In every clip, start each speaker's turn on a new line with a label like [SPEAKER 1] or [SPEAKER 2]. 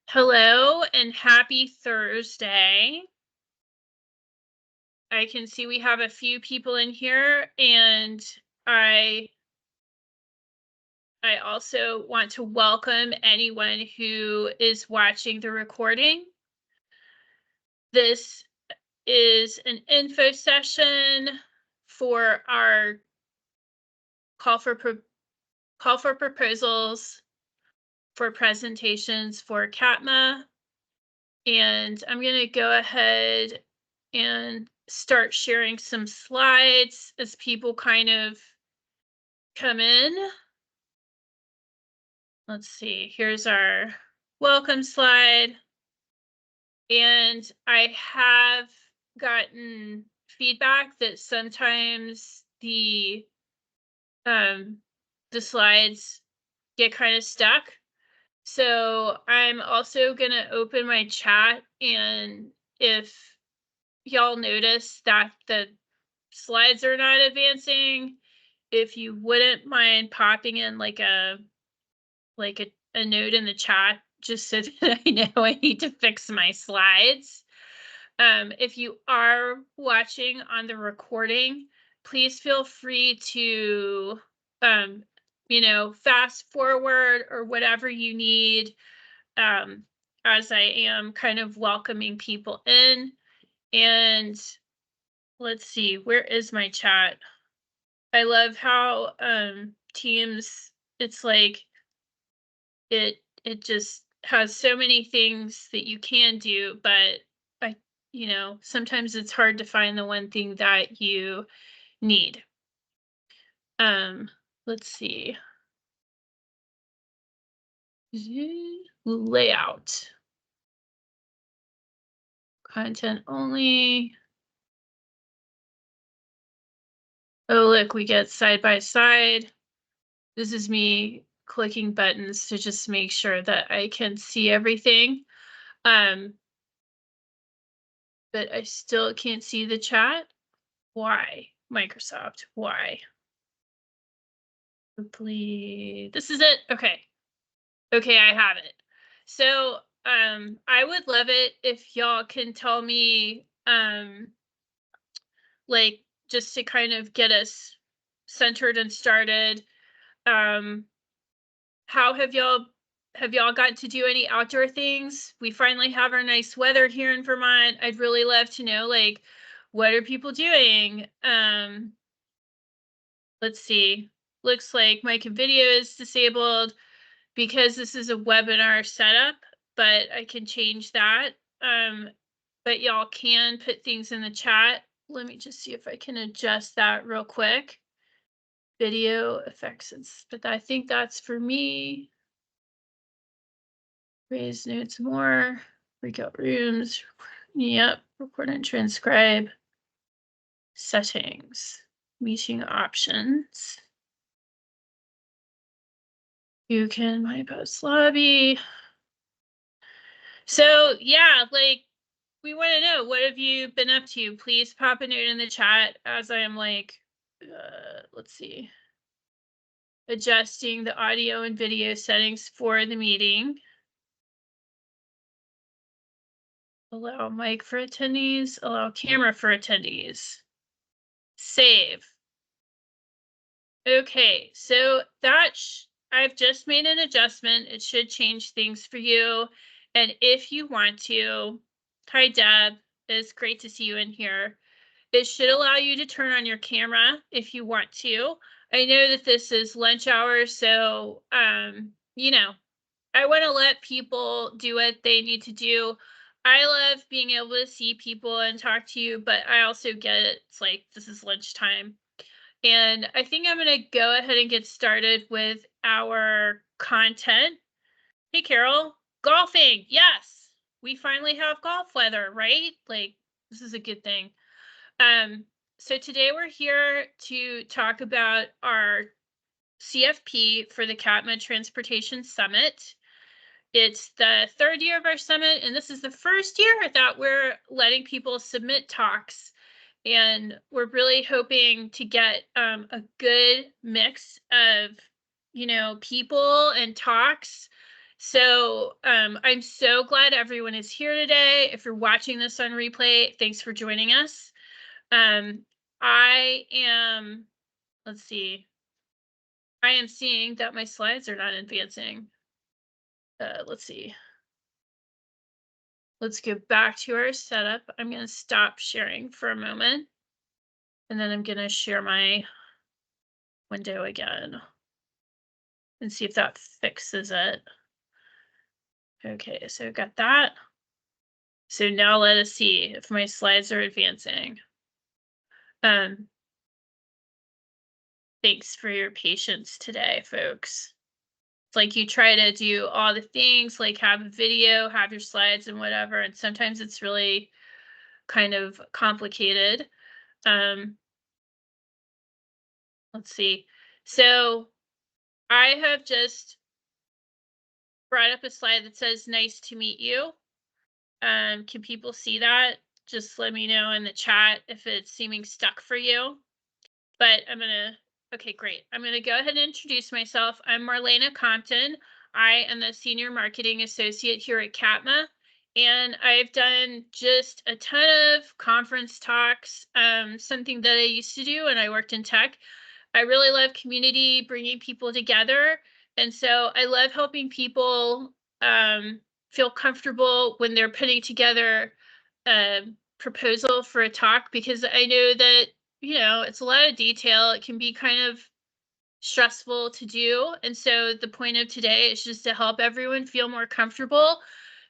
[SPEAKER 1] Hello and happy Thursday. I can see we have a few people in here, and I I also want to welcome anyone who is watching the recording. This is an info session for our call for call for proposals for presentations for CATMA. And I'm going to go ahead and start sharing some slides as people kind of come in. Let's see, here's our welcome slide. And I have gotten feedback that sometimes the slides get kind of stuck. So I'm also going to open my chat, and if y'all notice that the slides are not advancing, if you wouldn't mind popping in like a note in the chat just so that I know I need to fix my slides. If you are watching on the recording, please feel free to fast forward or whatever you need, as I am kind of welcoming people in. And let's see, where is my chat? I love how Teams, it's like it just has so many things that you can do, but I sometimes it's hard to find the one thing that you need. Let's see. Layout. Content only. Oh, look, we get side by side. This is me clicking buttons to just make sure that I can see everything. But I still can't see the chat. Why? Microsoft, why? Please. This is it? Okay. Okay, I have it. So, I would love it if y'all can tell me, like, just to kind of get us centered and started, um, how have y'all got to do any outdoor things? We finally have our nice weather here in Vermont. I'd really love to know, like, what are people doing? Let's see. Looks like mic and video is disabled because this is a webinar setup, but I can change that. But y'all can put things in the chat. Let me just see if I can adjust that real quick. Video effects, but I think that's for me. Raise notes more, breakout rooms. Yep, record and transcribe. Settings, meeting options. You can my post lobby. So yeah, like, we want to know, what have you been up to? Please pop a note in the chat as I am like, let's see, adjusting the audio and video settings for the meeting. Allow mic for attendees, allow camera for attendees. Save. Okay, so I've just made an adjustment. It should change things for you. And if you want to, hi Deb, it's great to see you in here. It should allow you to turn on your camera if you want to. I know that this is lunch hour, so I want to let people do what they need to do. I love being able to see people and talk to you, but I also get it. It's like, this is lunchtime. And I think I'm going to go ahead and get started with our content. Hey, Carol, golfing. Yes, we finally have golf weather, right? Like, this is a good thing. So today we're here to talk about our CFP for the CATMA Transportation Summit. It's the third year of our summit, and this is the first year that we're letting people submit talks. And we're really hoping to get a good mix of, people and talks. So I'm so glad everyone is here today. If you're watching this on replay, thanks for joining us. I am, let's see, I am seeing that my slides are not advancing. Let's see. Let's go back to our setup. I'm going to stop sharing for a moment, and then I'm going to share my window again and see if that fixes it. Okay, so I've got that. So now let us see if my slides are advancing. Thanks for your patience today, folks. It's like you try to do all the things, like have a video, have your slides and whatever, and sometimes it's really kind of complicated. Let's see. So I have just brought up a slide that says, "Nice to meet you." Can people see that? Just let me know in the chat if it's seeming stuck for you. But okay, great. I'm gonna go ahead and introduce myself. I'm Marlena Compton. I am the Senior Marketing Associate here at CATMA, and I've done just a ton of conference talks, something that I used to do when I worked in tech. I really love community, bringing people together, and so I love helping people feel comfortable when they're putting together a proposal for a talk, because I know that it's a lot of detail. It can be kind of stressful to do. And so the point of today is just to help everyone feel more comfortable,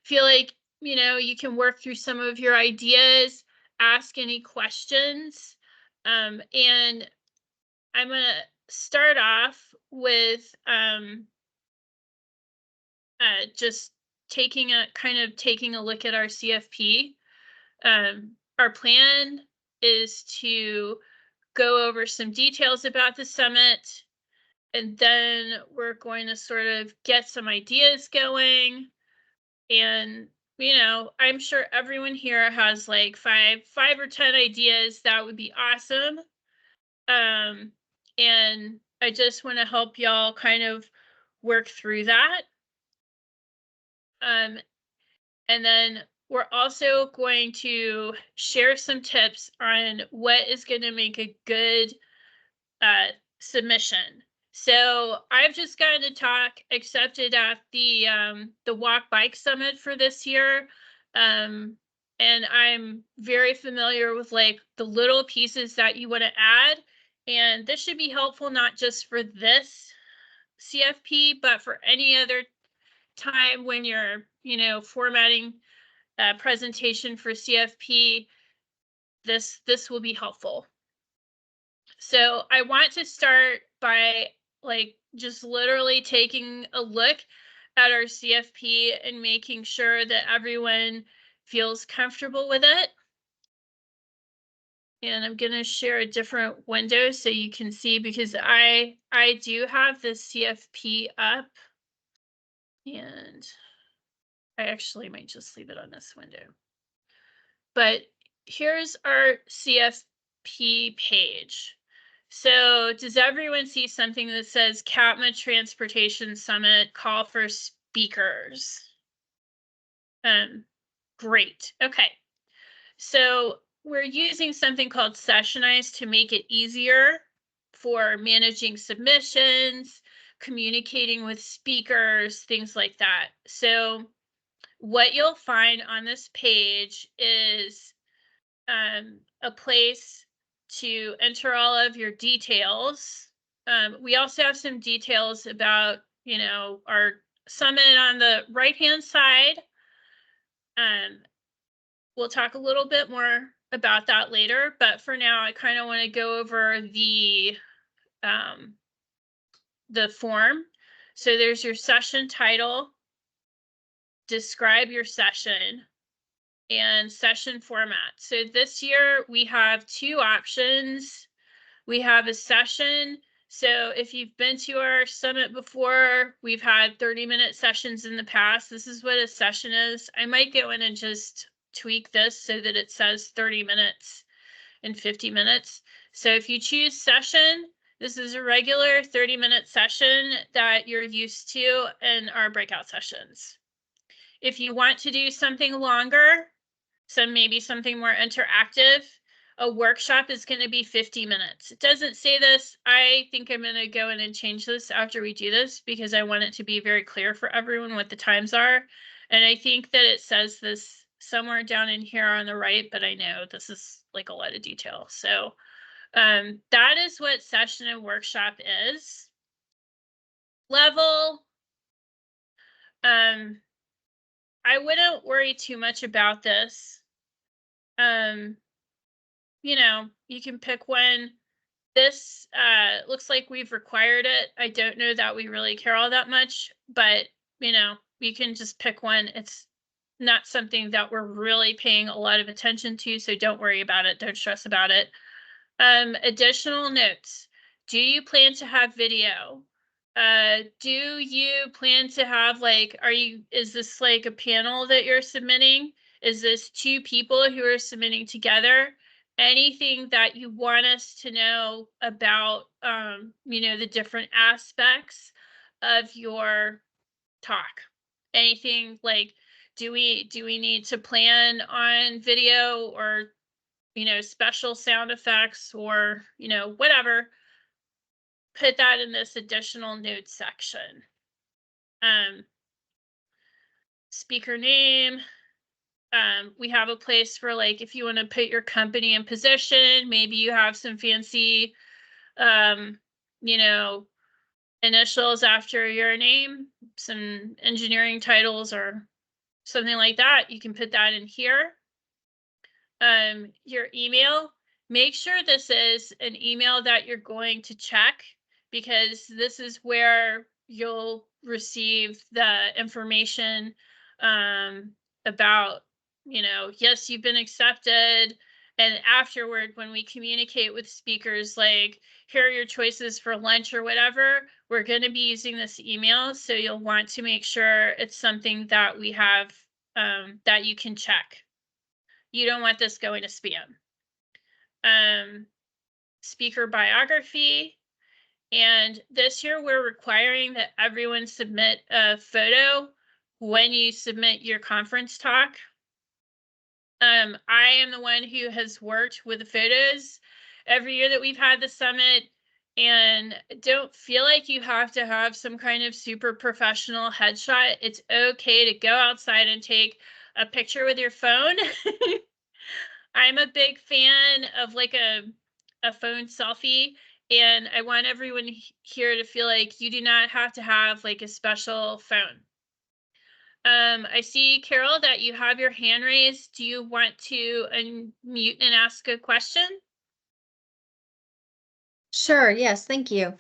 [SPEAKER 1] feel like, you can work through some of your ideas, ask any questions. And I'm going to start off with just taking a look at our CFP. Our plan is to go over some details about the summit, and then we're going to sort of get some ideas going. And I'm sure everyone here has like five or 10 ideas. That would be awesome. And I just want to help y'all kind of work through that. And then we're also going to share some tips on what is going to make a good submission. So I've just gotten a talk accepted at the Walk Bike Summit for this year. And I'm very familiar with like the little pieces that you want to add. And this should be helpful not just for this CFP, but for any other time when you're, formatting a presentation for CFP. This will be helpful. So I want to start by like just literally taking a look at our CFP and making sure that everyone feels comfortable with it. And I'm going to share a different window so you can see, because I do have the CFP up, and I actually might just leave it on this window. But here's our CFP page. So does everyone see something that says CATMA Transportation Summit, call for speakers? Great. Okay. So we're using something called Sessionize to make it easier for managing submissions, communicating with speakers, things like that. So what you'll find on this page is a place to enter all of your details. We also have some details about, our summit on the right-hand side. We'll talk a little bit more about that later, but for now, I kind of want to go over the form. So there's your session title, describe your session, and session format. So this year we have two options. We have a session. So if you've been to our summit before, we've had 30-minute sessions in the past. This is what a session is. I might go in and just tweak this so that it says 30 minutes and 50 minutes. So if you choose session, This is a regular 30-minute session that you're used to in our breakout sessions. If you want to do something longer, maybe something more interactive, a workshop is going to be 50 minutes. It doesn't say this. I think I'm going to go in and change this after we do this because I want it to be very clear for everyone what the times are. And I think that it says this somewhere down in here on the right, but I know this is like a lot of detail. So that is what session and workshop is. Level, I wouldn't worry too much about this. You know, you can pick one. This looks like we've required it. I don't know that we really care all that much, but you know, we can just pick one. It's not something that we're really paying a lot of attention to, so don't worry about it. Don't stress about it. Additional notes. Do you plan to have video? Do you plan to have is this like a panel that you're submitting? Is this two people who are submitting together? Anything that you want us to know about, the different aspects of your talk? Anything like, do we need to plan on video or special sound effects or, whatever, put that in this additional notes section. Speaker name. We have a place for like, if you want to put your company in position, maybe you have some fancy, initials after your name, some engineering titles or something like that. You can put that in here. Your email, make sure this is an email that you're going to check because this is where you'll receive the information about, yes, you've been accepted. And afterward, when we communicate with speakers, like, here are your choices for lunch or whatever, we're going to be using this email. So you'll want to make sure it's something that we have that you can check. You don't want this going to spam. Speaker biography. And this year we're requiring that everyone submit a photo when you submit your conference talk. I am the one who has worked with the photos every year that we've had the summit, and don't feel like you have to have some kind of super professional headshot. It's okay to go outside and take a picture with your phone. I'm a big fan of like a phone selfie, and I want everyone here to feel like you do not have to have like a special phone. I see, Carol, that you have your hand raised. Do you want to unmute and ask a question?
[SPEAKER 2] Sure, yes, thank you.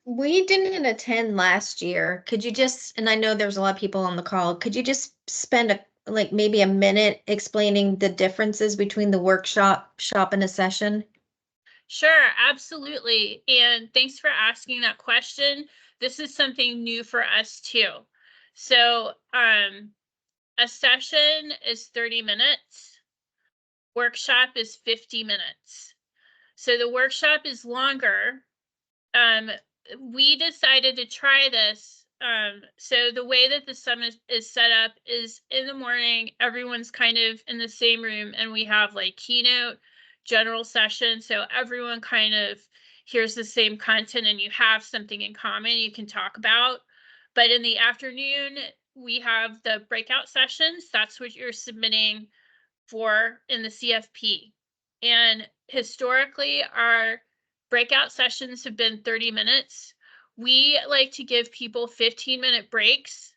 [SPEAKER 2] We didn't attend last year. Could you just, and I know there's a lot of people on the call, could you just spend maybe a minute explaining the differences between the workshop, and a session?
[SPEAKER 1] Sure, absolutely. And thanks for asking that question. This is something new for us too. So, a session is 30 minutes. Workshop is 50 minutes. So the workshop is longer. We decided to try this. So the way that the summit is set up is in the morning, everyone's kind of in the same room, and we have like keynote, general session. So everyone kind of hears the same content and you have something in common you can talk about. But in the afternoon, we have the breakout sessions. That's what you're submitting for in the CFP. And historically, our breakout sessions have been 30 minutes. We like to give people 15-minute breaks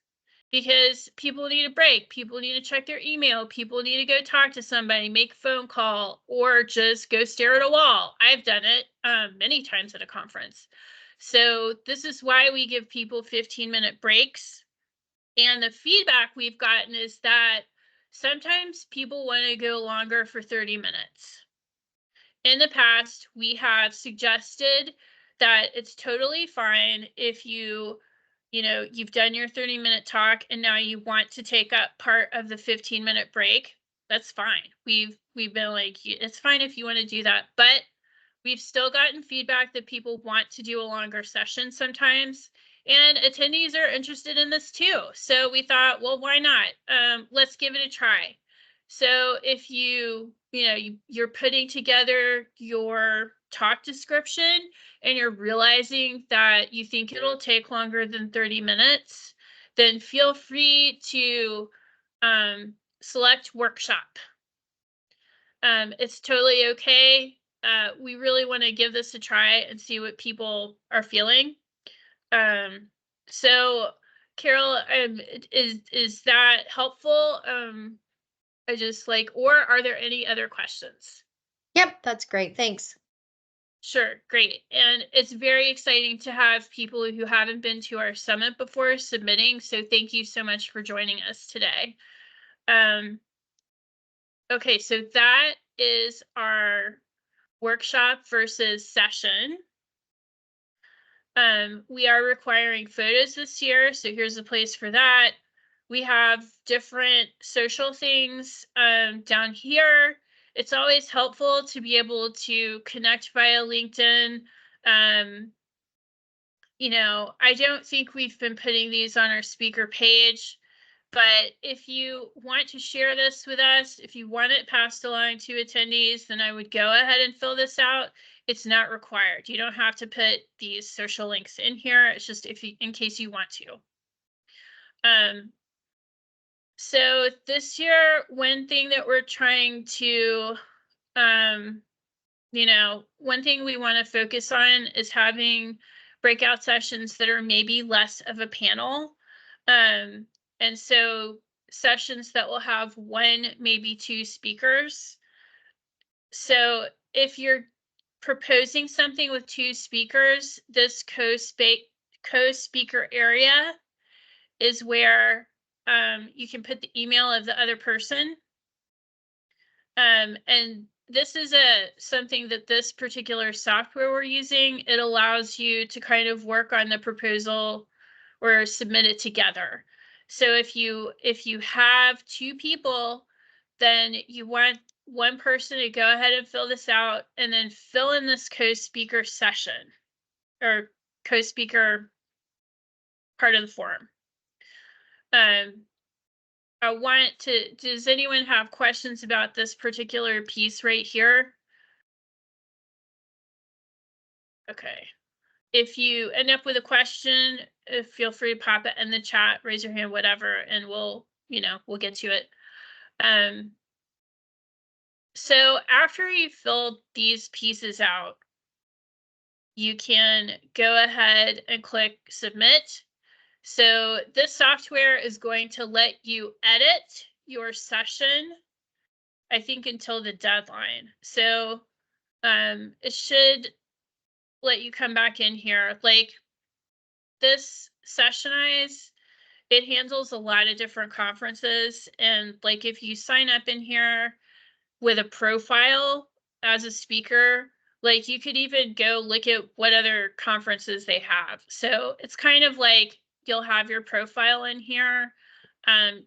[SPEAKER 1] because people need a break. People need to check their email. People need to go talk to somebody, make a phone call, or just go stare at a wall. I've done it many times at a conference. So this is why we give people 15-minute breaks. And the feedback we've gotten is that sometimes people want to go longer for 30 minutes. In the past, we have suggested that it's totally fine if you've done your 30-minute talk and now you want to take up part of the 15-minute break. That's fine. We've been like, it's fine if you want to do that, but We've still gotten feedback that people want to do a longer session sometimes, and attendees are interested in this too. So we thought, well, why not? Let's give it a try. So if you're putting together your talk description and you're realizing that you think it'll take longer than 30 minutes, then feel free to select workshop. It's totally okay. We really want to give this a try and see what people are feeling. Um, so, Carol, is that helpful? I just like, or are there any other questions?
[SPEAKER 2] Yep, that's great. Thanks.
[SPEAKER 1] Sure, great. And it's very exciting to have people who haven't been to our summit before submitting. So thank you so much for joining us today. Um, okay, so that is our workshop versus session. We are requiring photos this year, so here's a place for that. We have different social things down here. It's always helpful to be able to connect via LinkedIn. Um, I don't think we've been putting these on our speaker page, but if you want to share this with us, if you want it passed along to attendees, then I would go ahead and fill this out. It's not required. You don't have to put these social links in here. It's just in case you want to. So this year, one thing that we're trying to um, one thing we want to focus on is having breakout sessions that are maybe less of a panel. And so sessions that will have one, maybe two speakers. So if you're proposing something with two speakers, this co-speaker area is where you can put the email of the other person. And this is something that this particular software we're using, it allows you to kind of work on the proposal or submit it together. So if you have two people, then you want one person to go ahead and fill this out and then fill in this co-speaker session or co-speaker part of the form. Does anyone have questions about this particular piece right here? Okay. If you end up with a question, feel free to pop it in the chat, raise your hand, whatever, and we'll get to it. So after you fill these pieces out, you can go ahead and click submit. So this software is going to let you edit your session, I think, until the deadline. So it should let you come back in here. Like this Sessionize, it handles a lot of different conferences. And like if you sign up in here with a profile as a speaker, like you could even go look at what other conferences they have. So it's kind of like you'll have your profile in here.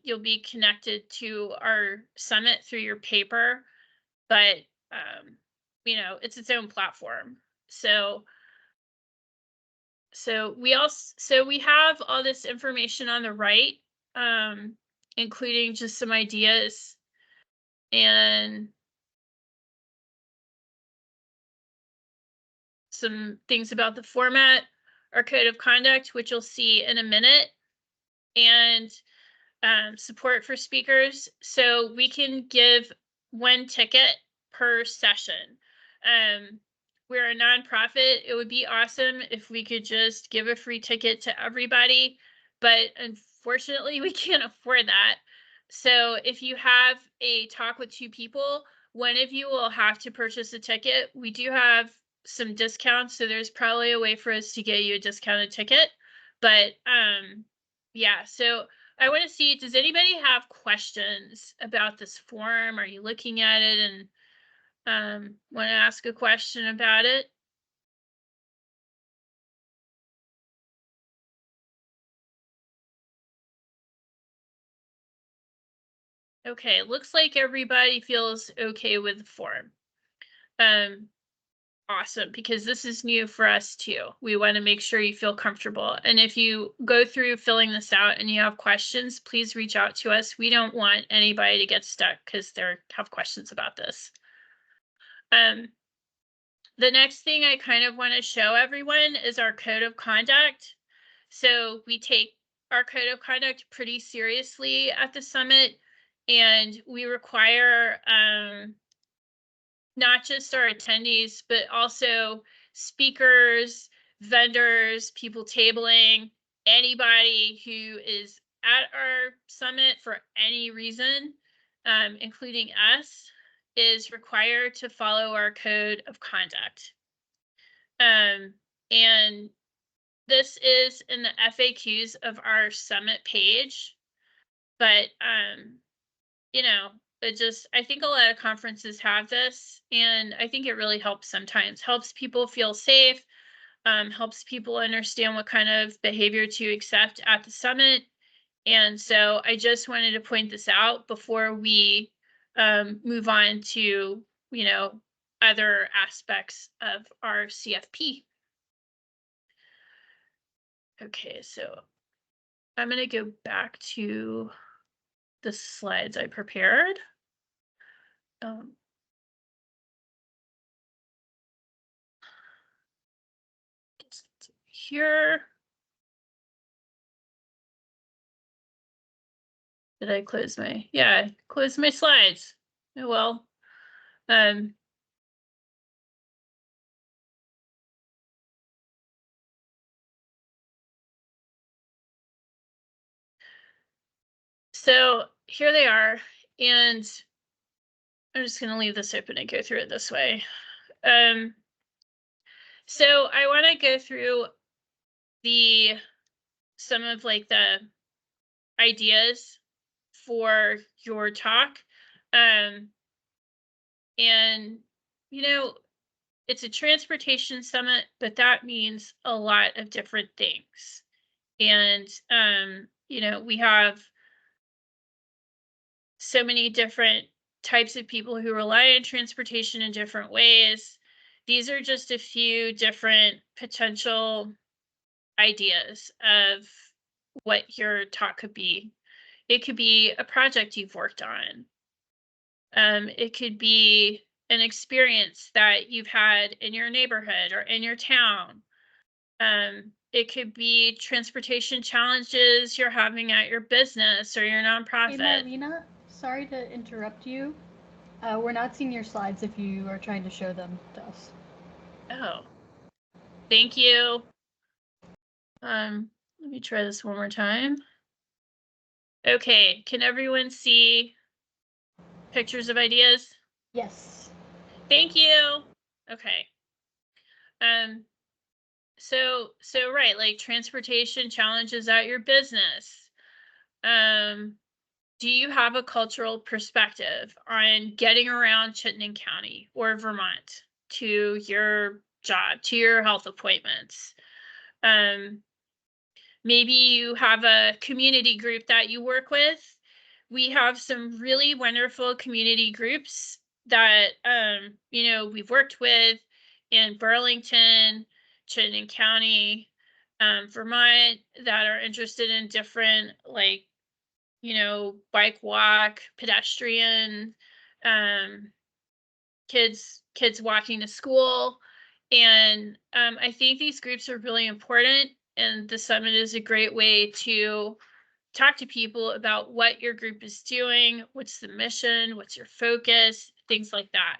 [SPEAKER 1] You'll be connected to our summit through your paper, but it's its own platform. So we have all this information on the right, including just some ideas and some things about the format, our code of conduct, which you'll see in a minute, and support for speakers. So we can give one ticket per session. We're a nonprofit. It would be awesome if we could just give a free ticket to everybody, but unfortunately, we can't afford that. So if you have a talk with two people, one of you will have to purchase a ticket. We do have some discounts, so there's probably a way for us to get you a discounted ticket. But yeah, so I want to see, does anybody have questions about this form? Are you looking at it and want to ask a question about it? Okay, looks like everybody feels okay with the form. Um, awesome, because this is new for us too. We want to make sure you feel comfortable. And if you go through filling this out and you have questions, please reach out to us. We don't want anybody to get stuck because they have questions about this. Um, the next thing I kind of want to show everyone is our code of conduct. So we take our code of conduct pretty seriously at the summit, and we require not just our attendees, but also speakers, vendors, people tabling, anybody who is at our summit for any reason, including us, is required to follow our code of conduct. And this is in the FAQs of our summit page, but you know, I think a lot of conferences have this, and I think it really helps sometimes. Helps people feel safe, helps people understand what kind of behavior to accept at the summit. And so I just wanted to point this out before we move on to, other aspects of our CFP. Okay, so I'm going to go back to the slides I prepared. Here. Did I close my, yeah, close my slides. Oh, well. So here they are, and I'm just going to leave this open and go through it this way. So I want to go through some of like the ideas for your talk. And it's a transportation summit, but that means a lot of different things. And we have so many different types of people who rely on transportation in different ways. These are just a few different potential ideas of what your talk could be. It could be a project you've worked on. It could be an experience that you've had in your neighborhood or in your town. It could be transportation challenges you're having at your business or your
[SPEAKER 3] Hey
[SPEAKER 1] nonprofit.
[SPEAKER 3] Marlena, sorry to interrupt you. We're not seeing your slides if you are trying to show them to us.
[SPEAKER 1] Oh, thank you. Let me try this one more time. Okay, can everyone see pictures of ideas?
[SPEAKER 3] Yes.
[SPEAKER 1] Thank you. Okay. So right, like transportation challenges at your business. Do you have a cultural perspective on getting around Chittenden County or Vermont to your job, to your health appointments? Maybe you have a community group that you work with. We have some really wonderful community groups that we've worked with in Burlington, Chittenden County, Vermont, that are interested in different, like, bike walk, pedestrian, kids walking to school. And I think these groups are really important, and the summit is a great way to talk to people about what your group is doing, what's the mission, what's your focus, things like that.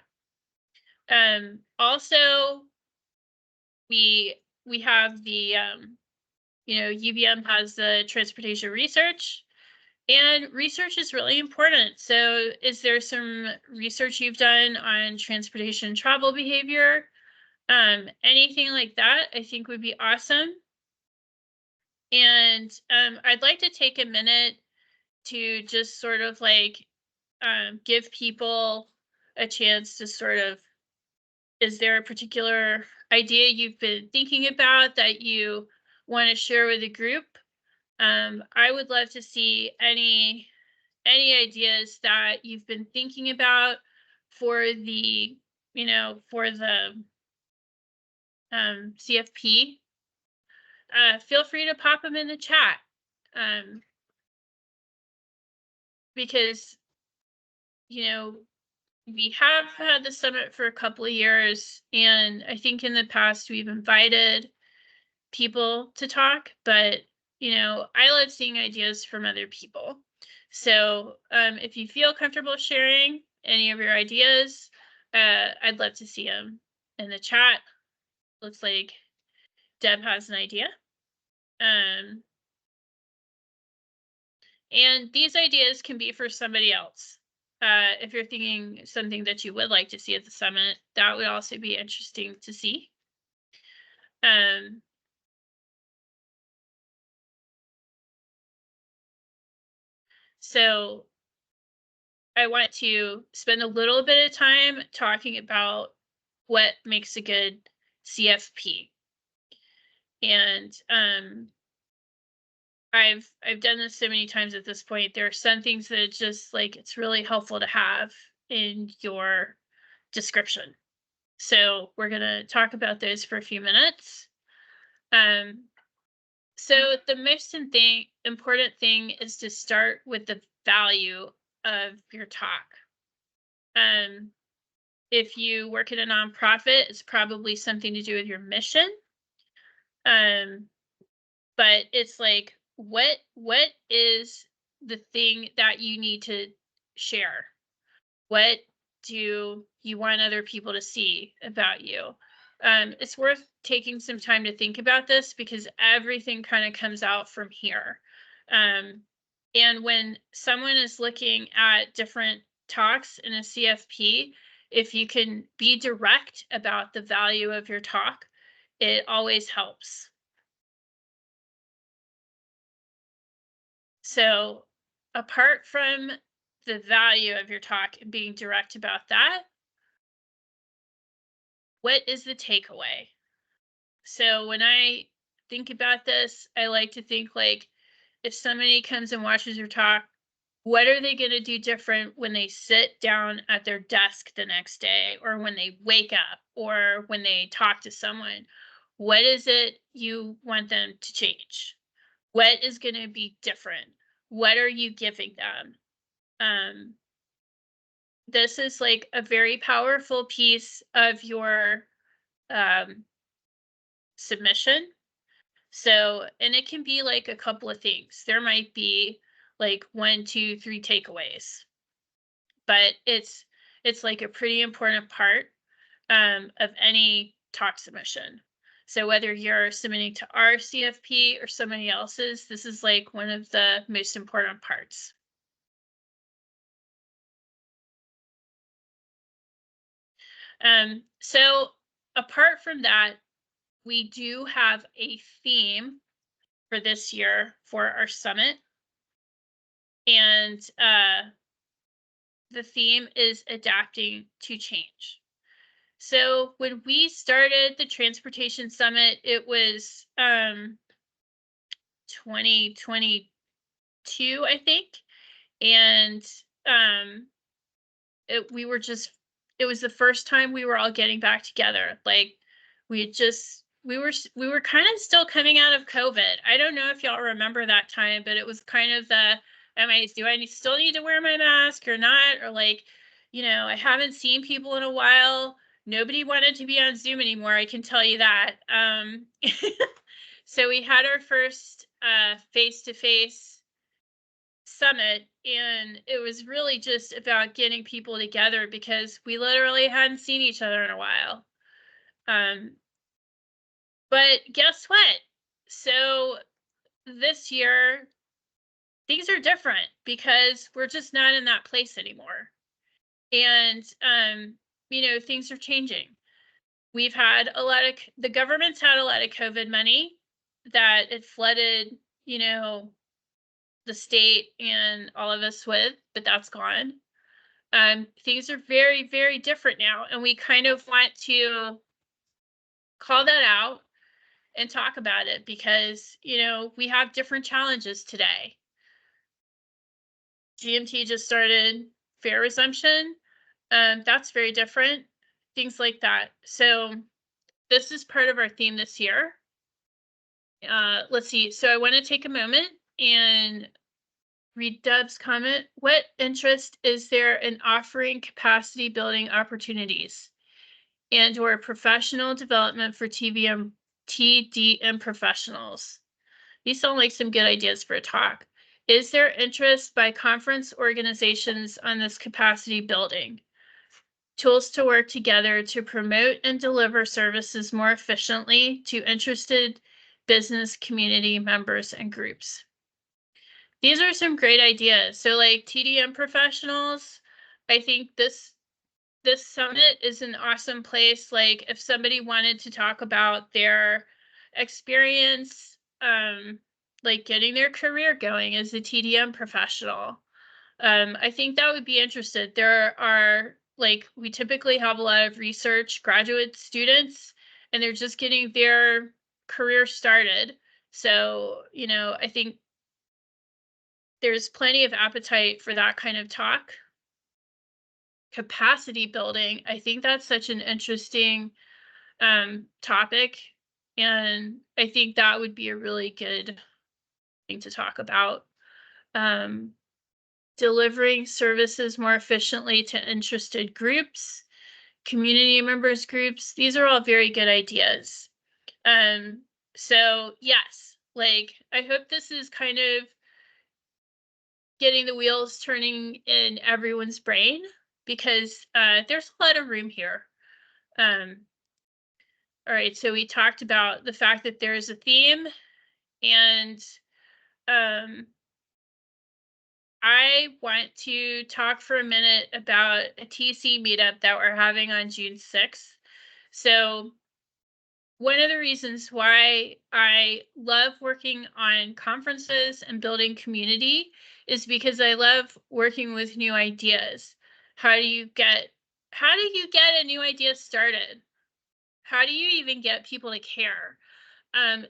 [SPEAKER 1] Also, we have the UVM has the transportation research, and research is really important. So is there some research you've done on transportation travel behavior? Anything like that, I think would be awesome. And I'd like to take a minute to just sort of like give people a chance to sort of, is there a particular idea you've been thinking about that you want to share with the group? I would love to see any ideas that you've been thinking about for the CFP, feel free to pop them in the chat. Because, we have had the summit for a couple of years, and I think in the past we've invited people to talk, but I love seeing ideas from other people. So if you feel comfortable sharing any of your ideas, I'd love to see them in the chat. Looks like Deb has an idea. And these ideas can be for somebody else. If you're thinking something that you would like to see at the summit, that would also be interesting to see. So I want to spend a little bit of time talking about what makes a good CFP. And I've done this so many times at this point. There are some things that it's just like it's really helpful to have in your description. So we're gonna talk about those for a few minutes. So the most important thing is to start with the value of your talk. If you work at a nonprofit, it's probably something to do with your mission. But it's like, what is the thing that you need to share? What do you want other people to see about you? It's worth taking some time to think about this because everything kind of comes out from here. And when someone is looking at different talks in a CFP, if you can be direct about the value of your talk, it always helps. So apart from the value of your talk and being direct about that, what is the takeaway? So when I think about this, I like to think like if somebody comes and watches your talk, what are they going to do different when they sit down at their desk the next day or when they wake up or when they talk to someone? What is it you want them to change? What is going to be different? What are you giving them? This is like a very powerful piece of your submission. So, and it can be like a couple of things. There might be like 1, 2, 3 takeaways, but it's like a pretty important part of any talk submission. So whether you're submitting to our CFP or somebody else's, this is like one of the most important parts. So apart from that, we do have a theme for this year for our summit. And the theme is adapting to change. So when we started the Transportation Summit, it was 2022, I think. And we were just, it was the first time we were all getting back together. Like we were kind of still coming out of COVID. I don't know if y'all remember that time, but it was kind of the, do I still need to wear my mask or not? Or like, I haven't seen people in a while. Nobody wanted to be on Zoom anymore. I can tell you that. So we had our first face-to-face summit, and it was really just about getting people together because we literally hadn't seen each other in a while. But guess what? So this year things are different because we're just not in that place anymore. And things are changing. We've had the government's had a lot of COVID money that it flooded, the state and all of us with, but that's gone. Things are very, very different now, and we kind of want to call that out and talk about it because, we have different challenges today. GMT just started fare resumption. That's very different, things like that. So this is part of our theme this year. Let's see. So I want to take a moment and read Deb's comment. What interest is there in offering capacity building opportunities and or professional development for TDM professionals? These sound like some good ideas for a talk. Is there interest by conference organizations on this capacity building? Tools to work together to promote and deliver services more efficiently to interested business community members and groups. These are some great ideas. So like TDM professionals, I think this summit is an awesome place. Like if somebody wanted to talk about their experience, like getting their career going as a TDM professional, I think that would be interested. There are, like, we typically have a lot of research graduate students, and they're just getting their career started. So, you know, I think there's plenty of appetite for that kind of talk. Capacity building, I think that's such an interesting topic, and I think that would be a really good thing to talk about. Delivering services more efficiently to interested groups, community members groups. These are all very good ideas. So yes, like I hope this is kind of getting the wheels turning in everyone's brain, because there's a lot of room here. All right, so we talked about the fact that there is a theme, and I want to talk for a minute about a TC meetup that we're having on June 6th. So one of the reasons why I love working on conferences and building community is because I love working with new ideas. How do you get a new idea started? How do you even get people to care?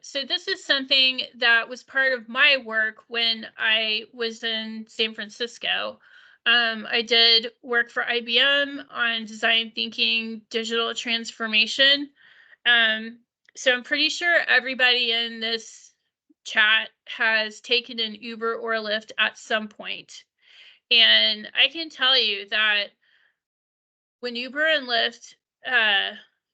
[SPEAKER 1] So this is something that was part of my work when I was in San Francisco. I did work for IBM on design thinking, digital transformation. So I'm pretty sure everybody in this chat has taken an Uber or Lyft at some point. And I can tell you that when Uber and Lyft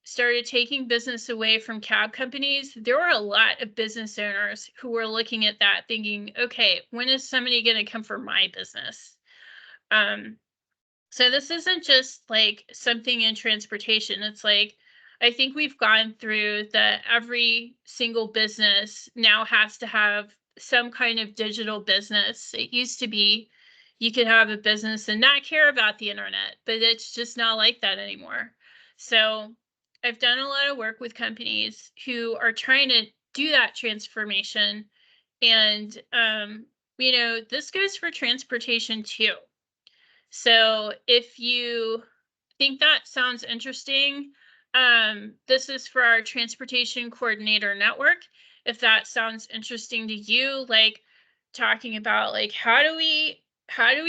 [SPEAKER 1] started taking business away from cab companies, there were a lot of business owners who were looking at that thinking, okay, when is somebody going to come for my business? So this isn't just like something in transportation. It's like, I think we've gone through that every single business now has to have some kind of digital business. It used to be you could have a business and not care about the internet, but it's just not like that anymore. So I've done a lot of work with companies who are trying to do that transformation. And, you know, this goes for transportation too. So if you think that sounds interesting, this is for our transportation coordinator network. If that sounds interesting to you, like talking about like how do we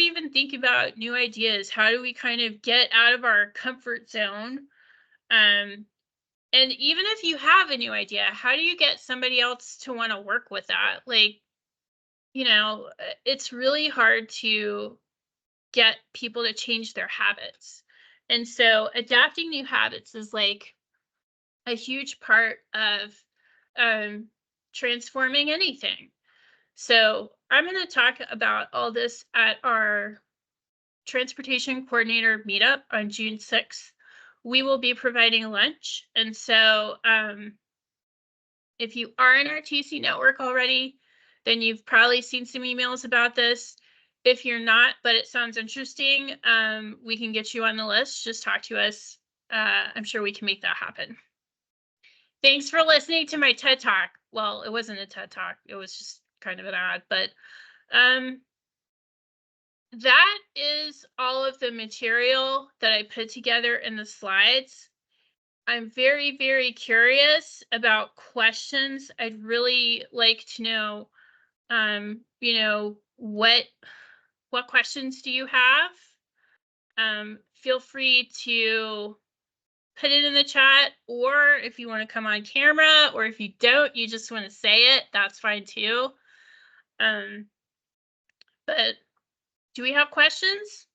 [SPEAKER 1] even think about new ideas? How do we kind of get out of our comfort zone? And even if you have a new idea, how do you get somebody else to want to work with that? Like, you know, it's really hard to get people to change their habits. And so adapting new habits is like a huge part of transforming anything. So I'm going to talk about all this at our transportation coordinator meetup on June 6th. We will be providing lunch. And so if you are in our TC network already, then you've probably seen some emails about this. If you're not, but it sounds interesting, we can get you on the list. Just talk to us. I'm sure we can make that happen. Thanks for listening to my TED Talk. Well, it wasn't a TED Talk. It was just kind of an ad, but that is all of the material that I put together in the slides. I'm very, very curious about questions. I'd really like to know, you know, what questions do you have? Feel free to put it in the chat, or if you want to come on camera, or if you don't, you just want to say it, that's fine too. But do we have questions?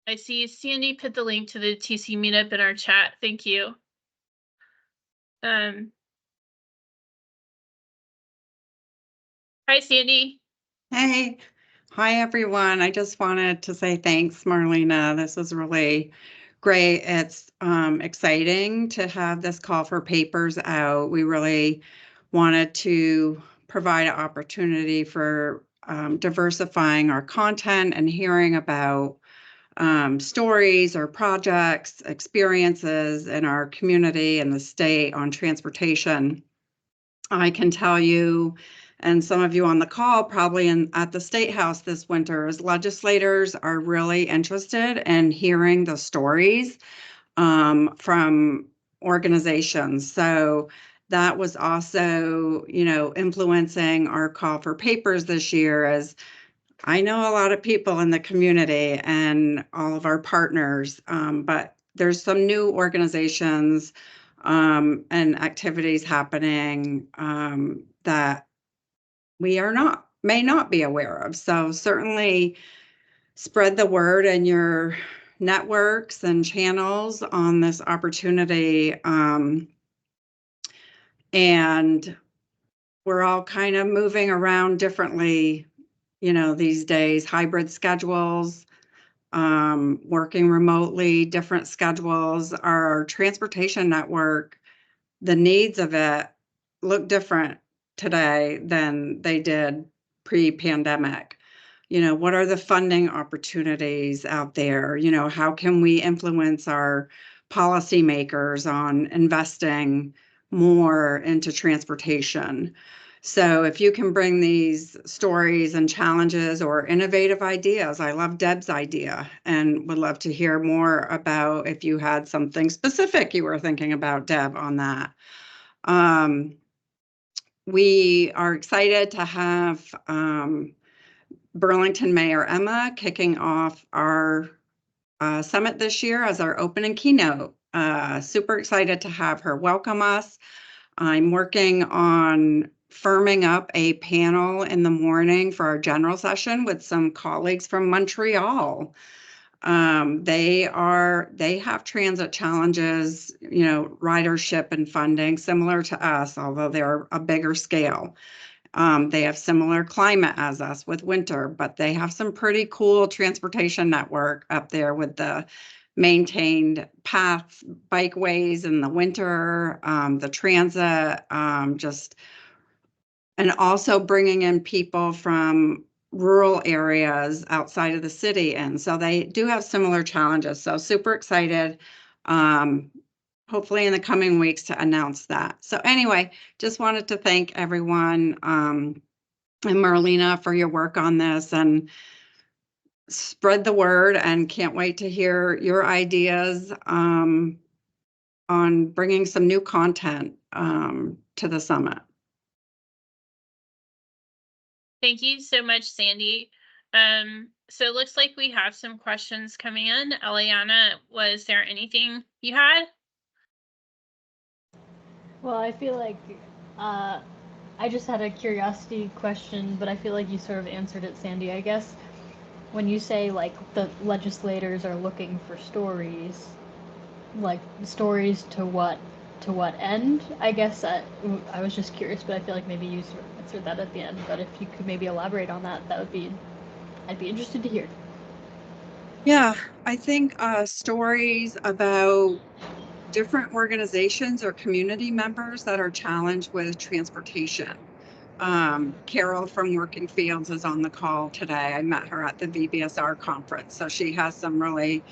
[SPEAKER 1] I see Sandy put the link to the TC meetup in our chat. Thank you. Hi, Sandy.
[SPEAKER 4] Hey, hi everyone. I just wanted to say thanks, Marlena. This was really great. It's exciting to have this call for papers out. We really wanted to provide an opportunity for diversifying our content and hearing about stories or projects, experiences in our community and the state on transportation. I can tell you, and some of you on the call probably at the State House this winter, as legislators are really interested in hearing the stories from organizations. So that was also, influencing our call for papers this year, as I know a lot of people in the community and all of our partners, but there's some new organizations and activities happening that we may not be aware of. So certainly spread the word in your networks and channels on this opportunity. And we're all kind of moving around differently, these days, hybrid schedules, working remotely, different schedules. Our transportation network, the needs of it look different today than they did pre-pandemic. What are the funding opportunities out there? How can we influence our policymakers on investing more into transportation? So if you can bring these stories and challenges or innovative ideas, I love Deb's idea and would love to hear more about if you had something specific you were thinking about, Deb, on that. We are excited to have Burlington Mayor Emma kicking off our summit this year as our opening keynote. Super excited to have her welcome us. I'm working on firming up a panel in the morning for our general session with some colleagues from Montreal. They have transit challenges, ridership and funding similar to us, although they're a bigger scale. They have similar climate as us with winter, but they have some pretty cool transportation network up there with the maintained paths, bikeways in the winter, the transit, and also bringing in people from rural areas outside of the city. And so they do have similar challenges. So super excited, hopefully in the coming weeks to announce that. So anyway, just wanted to thank everyone and Marlena for your work on this, and spread the word, and can't wait to hear your ideas on bringing some new content to the summit.
[SPEAKER 1] Thank you so much, Sandy. So it looks like we have some questions coming in. Eliana, was there anything you had?
[SPEAKER 3] Well, I feel like I just had a curiosity question, but I feel like you sort of answered it, Sandy. I guess when you say like the legislators are looking for stories, like stories to what end? I guess I was just curious, but I feel like maybe you sort of answered that at the end. But if you could maybe elaborate on that, I'd be interested to hear.
[SPEAKER 4] Yeah, I think stories about different organizations or community members that are challenged with transportation. Carol from Working Fields is on the call today. I met her at the VBSR conference, so she has some really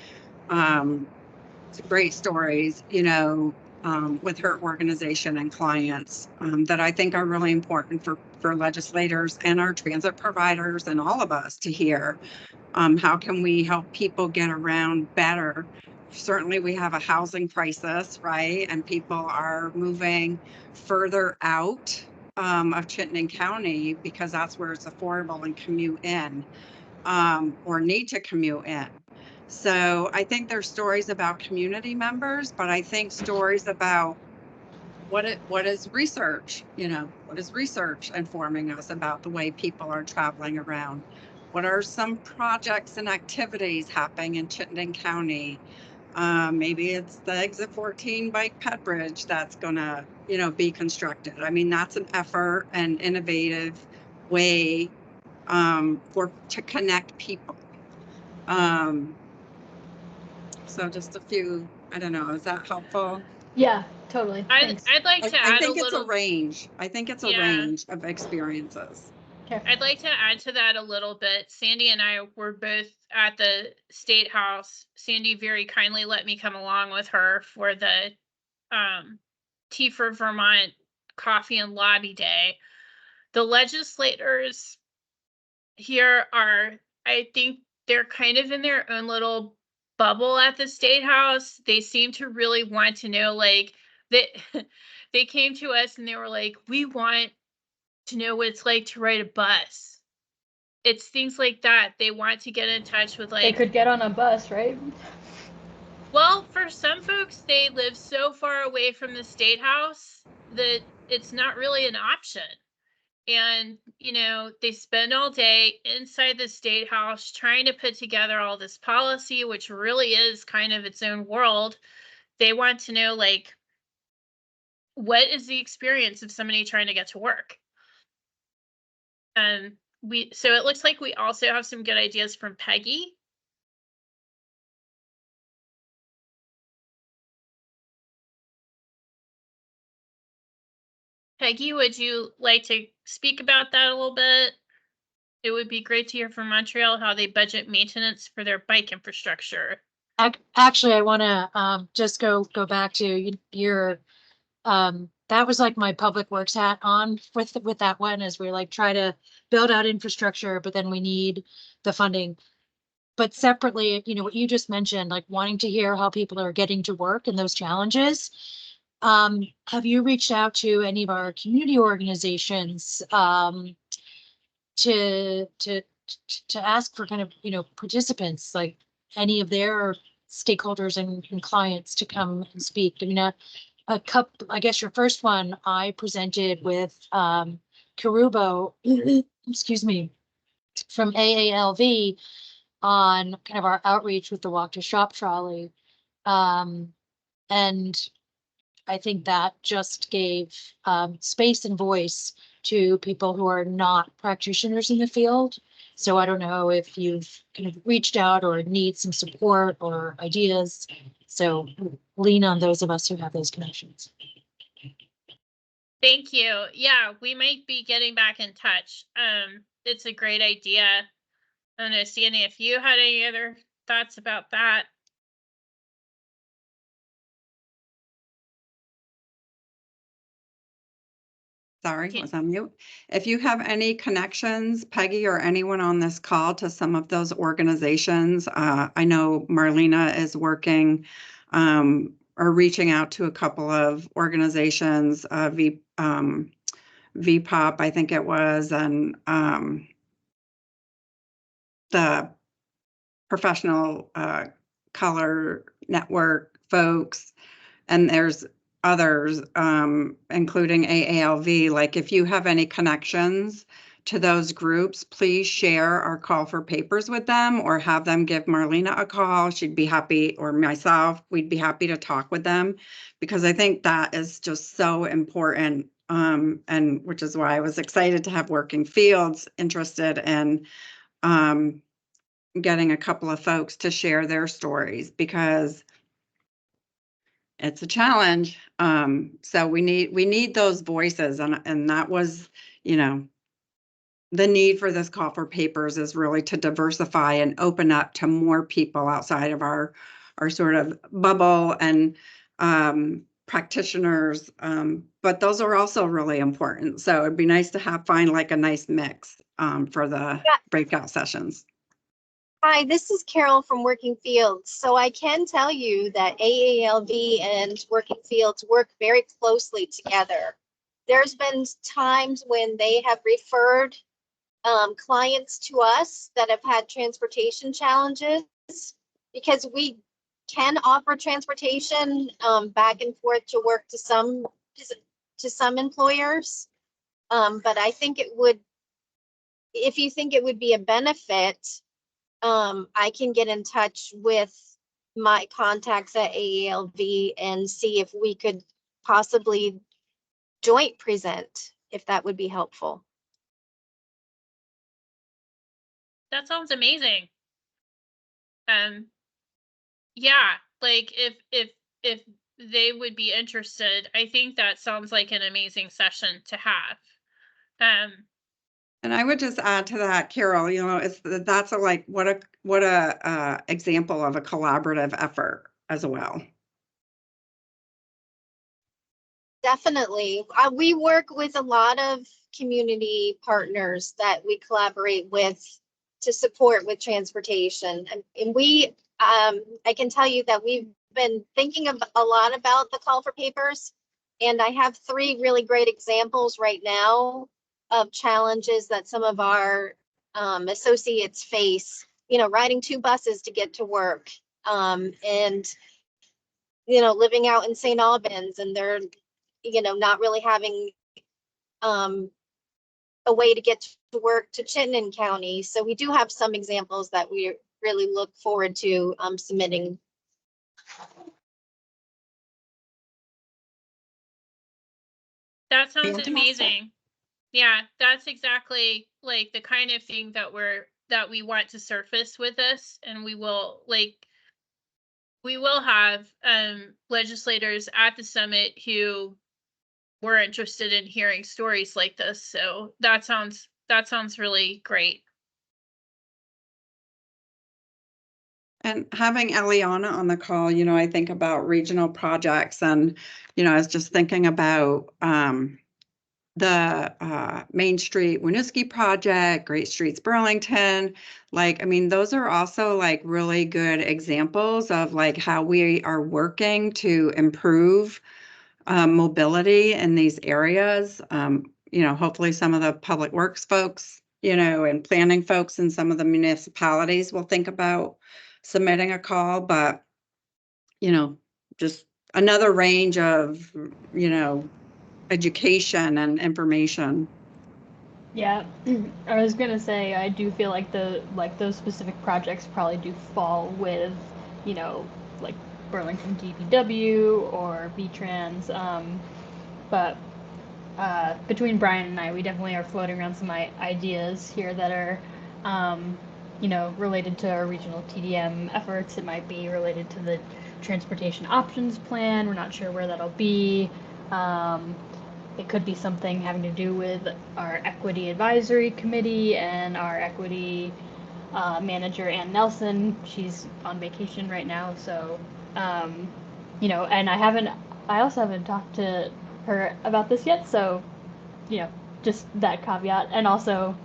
[SPEAKER 4] great stories, with her organization and clients that I think are really important for legislators and our transit providers and all of us to hear. How can we help people get around better? Certainly we have a housing crisis, right? And people are moving further out of Chittenden County because that's where it's affordable and commute in. or need to commute in. So I think there's stories about community members, but I think stories about what is research, what is research informing us about the way people are traveling around? What are some projects and activities happening in Chittenden County? Maybe it's the Exit 14 bike ped bridge that's gonna, be constructed. I mean, that's an effort and innovative way to connect people. So just a few, I don't know, is that helpful?
[SPEAKER 3] Yeah, totally. Thanks.
[SPEAKER 1] I'd like to
[SPEAKER 4] I
[SPEAKER 1] add a
[SPEAKER 4] think it's a
[SPEAKER 1] little.
[SPEAKER 4] range. I think it's a
[SPEAKER 1] Yeah.
[SPEAKER 4] range of experiences.
[SPEAKER 3] Okay.
[SPEAKER 1] I'd like to add to that a little bit. Sandy and I were both at the State House. Sandy very kindly let me come along with her for the Tea for Vermont Coffee and Lobby Day. The legislators here are, I think they're kind of in their own little bubble at the State House. They seem to really want to know, like, they came to us and they were like, we want to know what it's like to ride a bus. It's things like that. They want to get in touch with,
[SPEAKER 3] They
[SPEAKER 1] like,
[SPEAKER 3] could get on a bus, right?
[SPEAKER 1] well, for some folks, they live so far away from the State House that it's not really an option. And, they spend all day inside the State House trying to put together all this policy, which really is kind of its own world. They want to know, like, what is the experience of somebody trying to get to work? And so it looks like we also have some good ideas from Peggy. Peggy, would you like to speak about that a little bit? It would be great to hear from Montreal how they budget maintenance for their bike infrastructure.
[SPEAKER 5] Actually, I want to just go back to your that was like my public works hat on with that one, as we like try to build out infrastructure, but then we need the funding. But separately, what you just mentioned, like wanting to hear how people are getting to work and those challenges. Have you reached out to any of our community organizations to ask for kind of, participants, like any of their stakeholders and clients to come and speak? I mean, a couple, I guess your first one I presented with Karubo, excuse me, from AALV on kind of our outreach with the walk to shop trolley. And I think that just gave space and voice to people who are not practitioners in the field. So I don't know if you've kind of reached out or need some support or ideas. So lean on those of us who have those connections.
[SPEAKER 1] Thank you. Yeah, we might be getting back in touch. It's a great idea. I don't know, Sandy, if you had any other thoughts about that.
[SPEAKER 4] Sorry, was on mute. If you have any connections, Peggy, or anyone on this call, to some of those organizations, I know Marlena is working or reaching out to a couple of organizations, VPOP, I think it was, and the Professional Color Network folks, and there's others, including AALV. Like, if you have any connections to those groups, please share our call for papers with them, or have them give Marlena a call. She'd be happy, or myself, we'd be happy to talk with them, because I think that is just so important. And which is why I was excited to have Working Fields interested in getting a couple of folks to share their stories, because it's a challenge. So we need those voices, and that was, the need for this call for papers is really to diversify and open up to more people outside of our sort of bubble and practitioners. But those are also really important. So it'd be nice to find like a nice mix for the breakout sessions.
[SPEAKER 2] Hi, this is Carol from Working Fields. So I can tell you that AALV and Working Fields work very closely together. There's been times when they have referred clients to us that have had transportation challenges, because we can offer transportation back and forth to work to some employers. But I think it would, if you think it would be a benefit, I can get in touch with my contacts at AELV and see if we could possibly joint present, if that would be helpful.
[SPEAKER 1] That sounds amazing. Yeah, like if they would be interested, I think that sounds like an amazing session to have.
[SPEAKER 4] And I would just add to that, Carol, you know, that's a like what a example of a collaborative effort as well.
[SPEAKER 2] Definitely. We work with a lot of community partners that we collaborate with to support with transportation. And we, I can tell you that we've been thinking a lot about the call for papers. And I have 3 really great examples right now of challenges that some of our associates face, you know, riding 2 buses to get to work, and, you know, living out in St. Albans, and they're, you know, not really having a way to get to work to Chittenden County. So we do have some examples that we really look forward to submitting.
[SPEAKER 1] That sounds
[SPEAKER 4] Fantastic.
[SPEAKER 1] amazing. Yeah, that's exactly like the kind of thing that we want to surface with this, and we will have legislators at the summit who were interested in hearing stories like this. So that sounds really great.
[SPEAKER 4] And having Eliana on the call, you know, I think about regional projects, and, you know, I was just thinking about the Main Street Winooski project, Great Streets Burlington. Like, I mean, those are also like really good examples of like how we are working to improve mobility in these areas. You know, hopefully some of the public works folks, you know, and planning folks in some of the municipalities will think about submitting a call, but, you know, just another range of, you know, education and information.
[SPEAKER 3] Yeah, I was gonna say I do feel like those specific projects probably do fall with, you know, like Burlington DPW or VTrans, but between Brian and I, we definitely are floating around some ideas here that are, you know, related to our regional TDM efforts. It might be related to the transportation options plan. We're not sure where that'll be. It could be something having to do with our equity advisory committee and our equity manager, Ann Nelson. She's on vacation right now, so you know, and I also haven't talked to her about this yet, so you know, just that caveat. And also,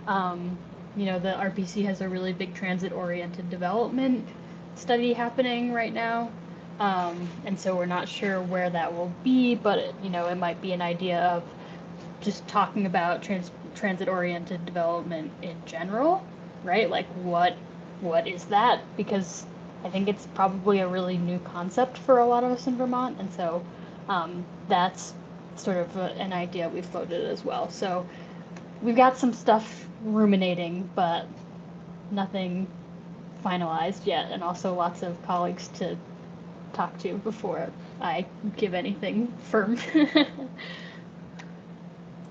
[SPEAKER 3] you know, the RPC has a really big transit-oriented development study happening right now. And so we're not sure where that will be, but you know, it might be an idea of just talking about transit-oriented development in general, right? Like what is that? Because I think it's probably a really new concept for a lot of us in Vermont, and so that's sort of an idea we floated as well. So we've got some stuff ruminating, but nothing finalized yet, and also lots of colleagues to talk to before I give anything firm.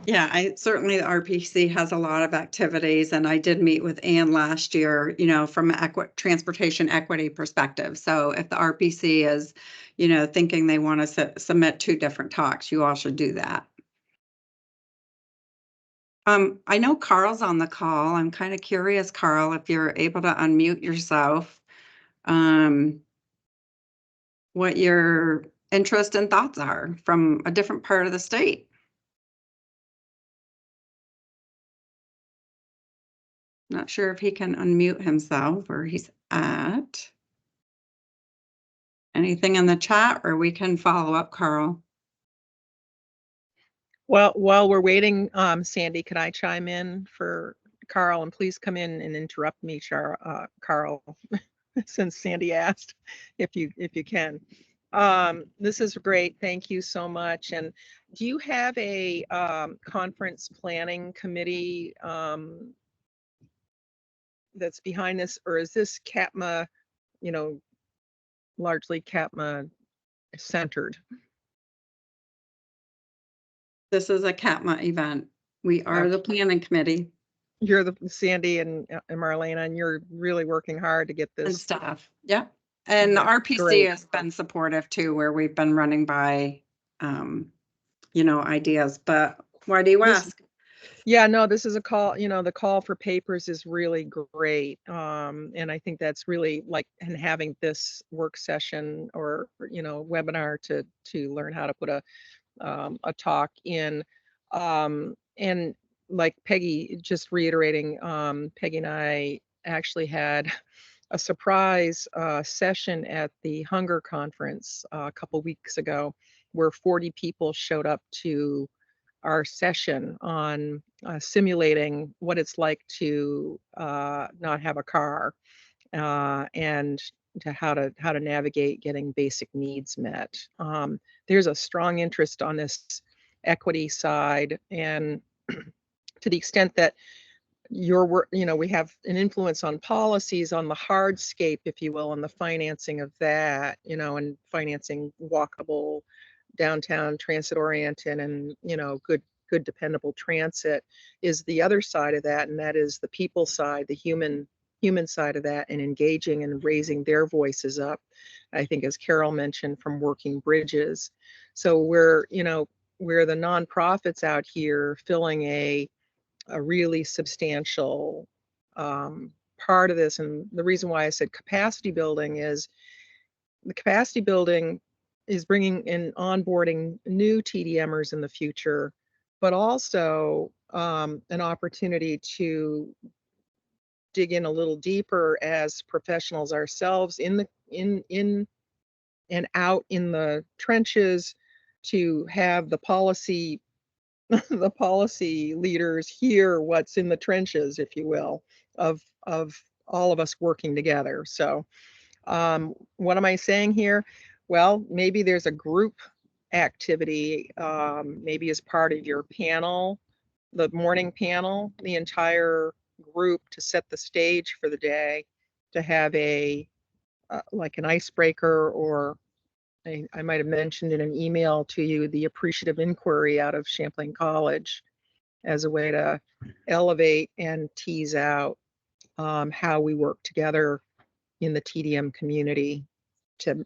[SPEAKER 4] Yeah, certainly the RPC has a lot of activities, and I did meet with Ann last year, you know, from an transportation equity perspective. So if the RPC is, you know, thinking they want to submit 2 different talks, you all should do that. I know Carl's on the call. I'm kind of curious, Carl, if you're able to unmute yourself, what your interest and thoughts are from a different part of the state. Not sure if he can unmute himself where he's at. Anything in the chat, or we can follow up, Carl?
[SPEAKER 6] Well, while we're waiting, Sandy, could I chime in for a Carl, and please come in and interrupt me, Carl, since Sandy asked, if you can. This is great. Thank you so much. And do you have a conference planning committee that's behind this, or is this CATMA, largely CATMA centered?
[SPEAKER 4] This is a CATMA event. We are the planning committee.
[SPEAKER 6] You're the Sandy and Marlena, and you're really working hard to get
[SPEAKER 4] And
[SPEAKER 6] this.
[SPEAKER 4] staff. Yeah. And the RPC
[SPEAKER 6] great.
[SPEAKER 4] has been supportive too, where we've been running by, ideas. But why do you ask?
[SPEAKER 6] Yeah, no, this is a call, the call for papers is really great. And I think that's really like, and having this work session or, webinar to learn how to put a talk in. And like Peggy, just reiterating, Peggy and I actually had a surprise session at the Hunger Conference a couple weeks ago, where 40 people showed up to our session on simulating what it's like to not have a car, and to how to navigate getting basic needs met. There's a strong interest on this equity side, and to the extent that your work, we have an influence on policies, on the hardscape, if you will, on the financing of that, and financing walkable downtown transit oriented and, good dependable transit is the other side of that. And that is the people side, the human side of that, and engaging and raising their voices up. I think, as Carol mentioned, from working bridges. So we're the nonprofits out here filling a really substantial part of this. And the reason why I said capacity building is the capacity building is bringing in onboarding new TDMers in the future, but also an opportunity to dig in a little deeper as professionals ourselves in and out in the trenches, to have the policy the policy leaders hear what's in the trenches, if you will, of all of us working together. So what am I saying here? Well, maybe there's a group activity, maybe as part of your panel, the morning panel, the entire group, to set the stage for the day, to have a like an icebreaker, or I might have mentioned in an email to you the appreciative inquiry out of Champlain College, as a way to elevate and tease out how we work together in the TDM community to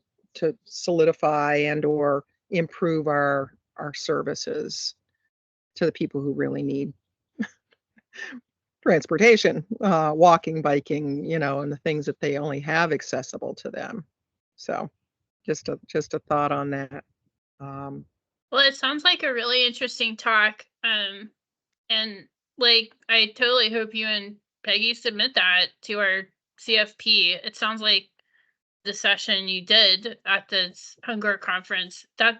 [SPEAKER 6] solidify and or improve our services to the people who really need transportation, walking, biking, and the things that they only have accessible to them. So just a thought on that.
[SPEAKER 1] Well, it sounds like a really interesting talk. And like, I totally hope you and Peggy submit that to our CFP. It sounds like the session you did at this Hunger Conference, that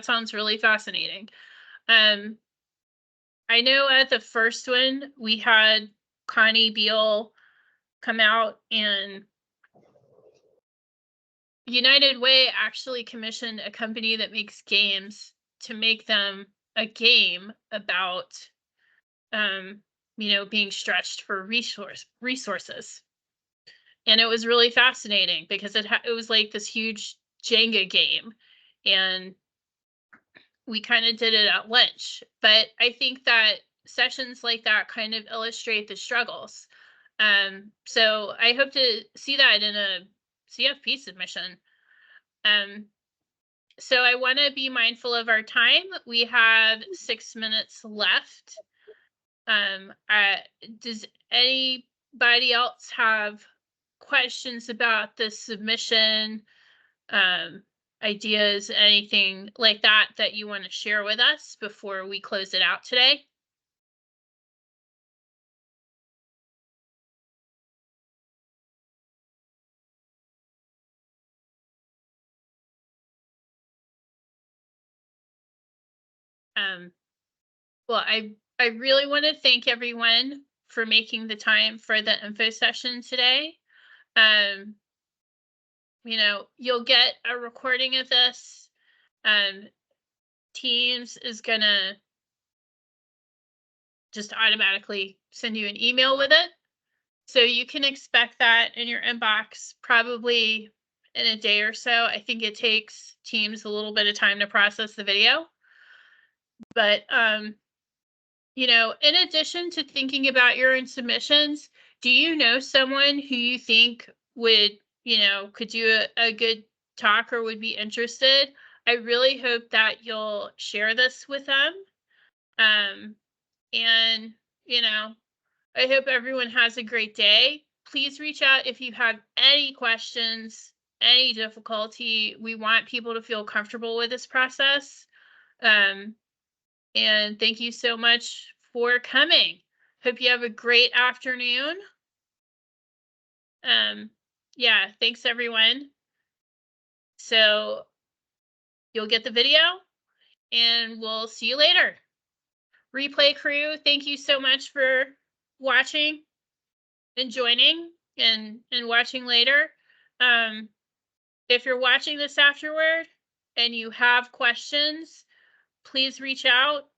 [SPEAKER 1] sounds really fascinating. I know at the first one we had Connie Beal come out, and United Way actually commissioned a company that makes games to make them a game about being stretched for resources. And it was really fascinating because it was like this huge Jenga game, and we kind of did it at lunch. But I think that sessions like that kind of illustrate the struggles. So I hope to see that in a CFP submission. So I want to be mindful of our time. We have 6 minutes left. Does anybody else have questions about the submission, ideas, anything like that you want to share with us before we close it out today? Well, I really want to thank everyone for making the time for the info session today. You know, you'll get a recording of this. Teams is gonna just automatically send you an email with it. So you can expect that in your inbox probably in a day or so. I think it takes Teams a little bit of time to process the video. But, you know, in addition to thinking about your own submissions, do you know someone who you think would, you know, could do a good talk or would be interested? I really hope that you'll share this with them. And, you know, I hope everyone has a great day. Please reach out if you have any questions, any difficulty. We want people to feel comfortable with this process. And thank you so much for coming. Hope you have a great afternoon. Yeah, thanks everyone. So you'll get the video and we'll see you later. Replay crew, thank you so much for watching and joining and watching later. If you're watching this afterward and you have questions, please reach out.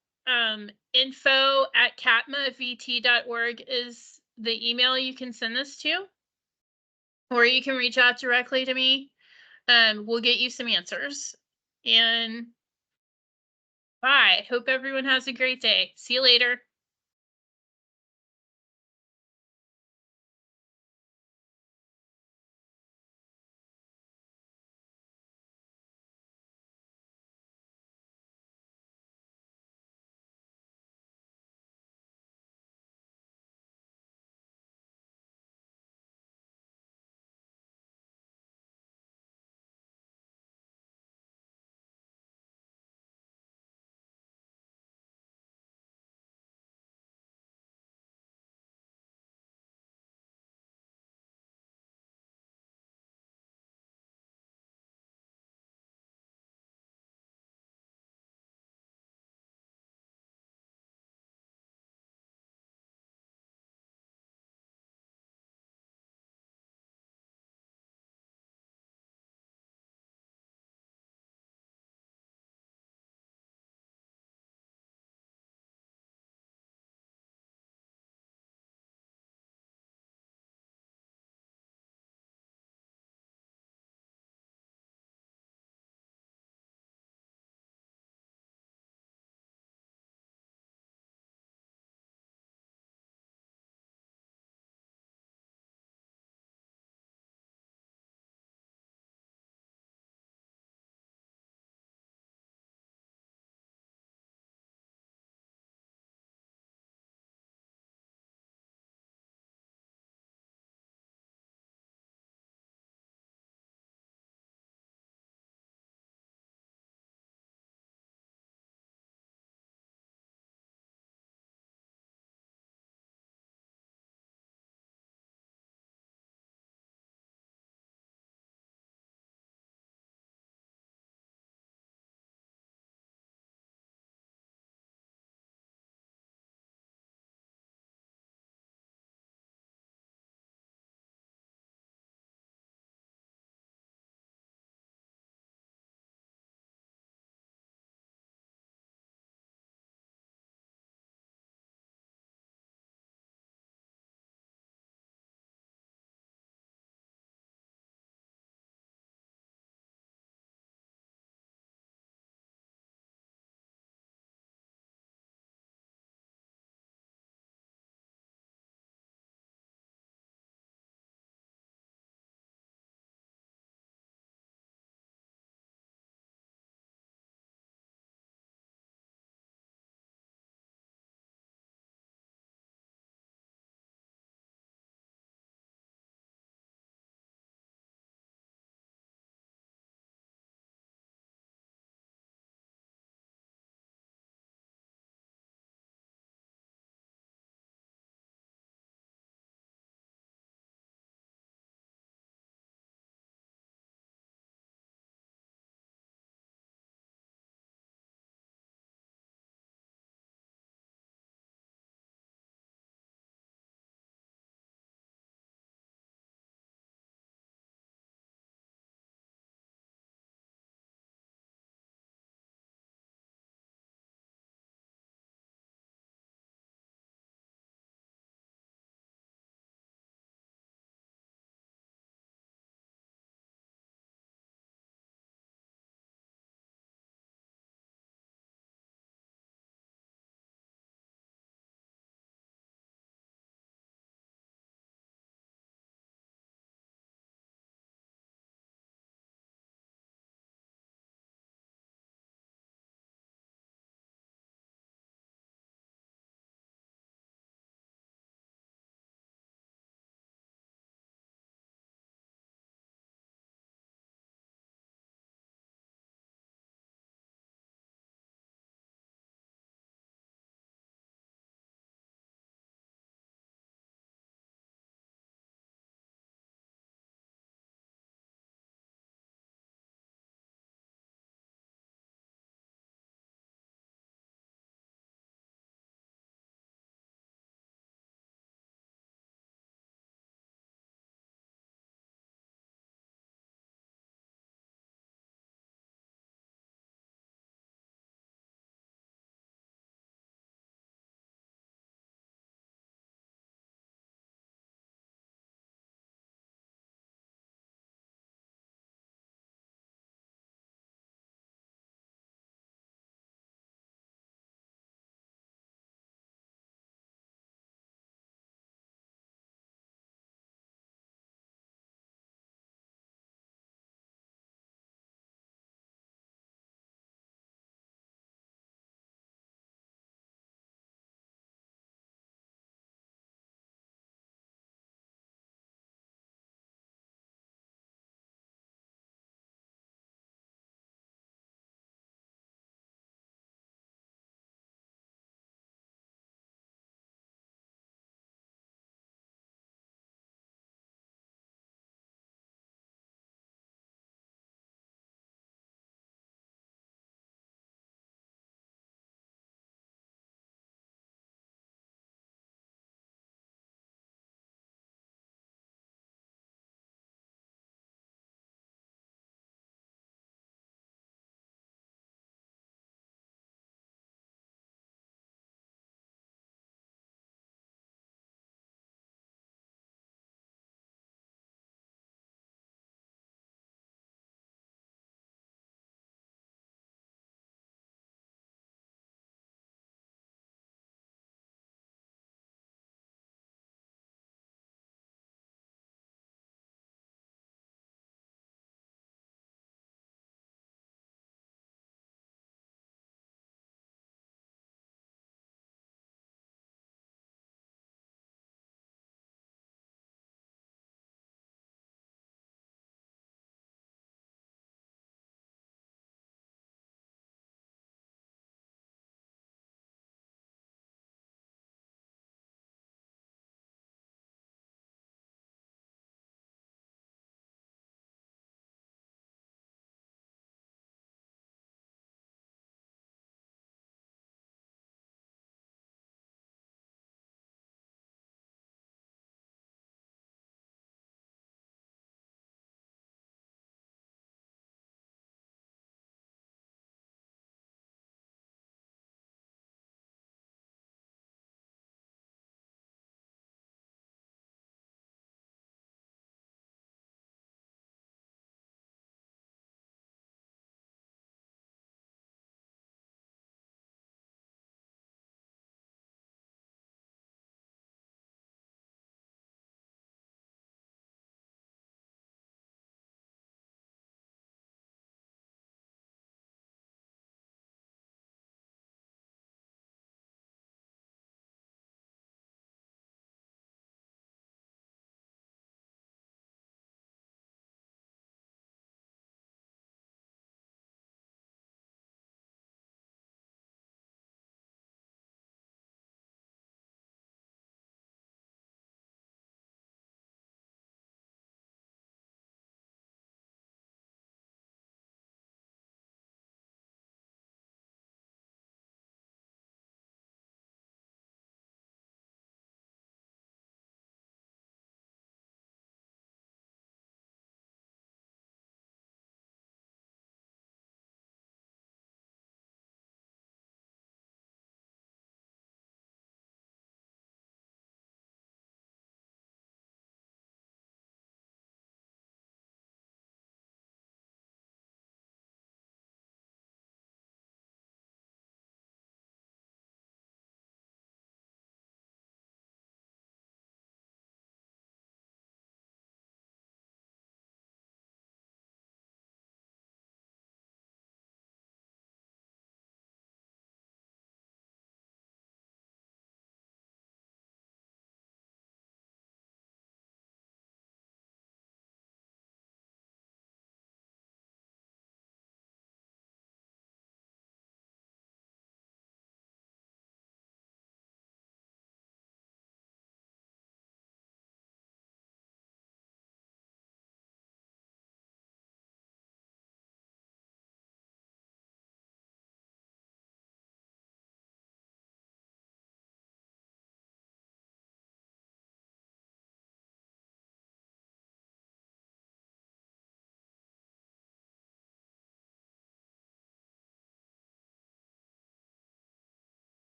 [SPEAKER 1] info@catmavt.org is the email you can send this to, or you can reach out directly to me. We'll get you some answers. And bye. Hope everyone has a great day. See you later.